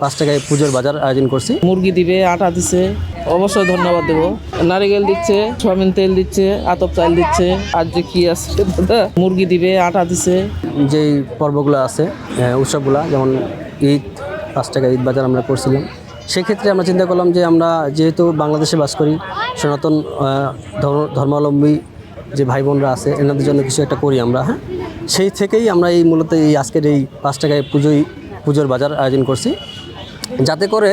5 টাকায় পুজোর বাজার আয়োজন করছি। মুরগি দিবে, আটা দিচ্ছে, অবশ্যই ধন্যবাদ দেবো। নারিকেল দিচ্ছে, সয়াবিন তেল দিচ্ছে, আতপ চাল দিচ্ছে, আর যে কি আছে দাদা, মুরগি দিবে, আটা দিচ্ছে। যেই পর্বগুলো আছে, উৎসবগুলো, যেমন ঈদ, 5 টাকা ঈদ বাজার আমরা করছিলাম। সেক্ষেত্রে আমরা চিন্তা করলাম যে আমরা যেহেতু বাংলাদেশে বাস করি, সনাতন ধর্মাবলম্বী যে ভাই বোনরা আছে, এনাদের জন্য কিছু একটা করি আমরা। হ্যাঁ, সেই থেকেই আমরা এই মূলত এই আজকের এই 5 টাকায় পুজোর বাজার আয়োজন করছি, যাতে করে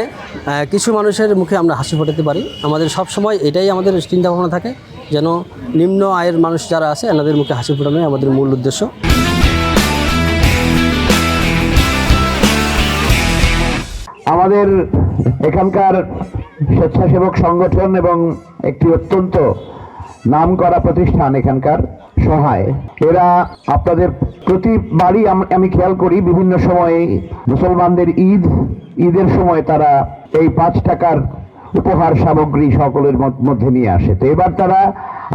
কিছু মানুষের মুখে আমরা হাসি ফোটাতে পারি। আমাদের সব সময় এটাই আমাদের চিন্তা ভাবনা থাকে, যেন নিম্ন আয়ের মানুষ যারা আছে এনাদের মুখে হাসি ফোটানোই আমাদের মূল উদ্দেশ্য। আমাদের এখানকার স্বেচ্ছাসেবক সংগঠন এবং একটি অত্যন্ত নামকরা প্রতিষ্ঠান এখানকার সহায়, এরা আপনাদের প্রতিবারই আমি খেয়াল করি বিভিন্ন সময়ে মুসলমানদের ঈদের সময় তারা এই 5 টাকার উপহার সামগ্রী সকলের মধ্যে নিয়ে আসে। তো এবার তারা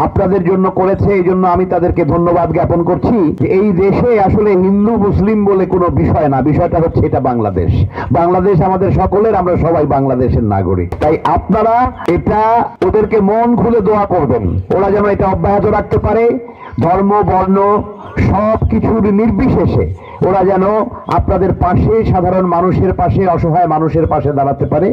আপনাদের জন্য করেছে, এই জন্য আমি তাদেরকে ধন্যবাদ জ্ঞাপন করছি। এই দেশে আসলে হিন্দু মুসলিম বলে কোনো বিষয় না, বিষয়টা হচ্ছে এটা বাংলাদেশ। বাংলাদেশ আমাদের সকলের, আমরা সবাই বাংলাদেশের নাগরিক। তাই আপনারা এটা ওদেরকে মন খুলে দোয়া করবেন, ওরা যেন এটা অব্যাহত রাখতে পারে, ধর্ম বর্ণ সব কিছুর নির্বিশেষে ওরা যেন আপনাদের পাশে, সাধারণ মানুষের পাশে, অসহায় মানুষের পাশে দাঁড়াতে পারে।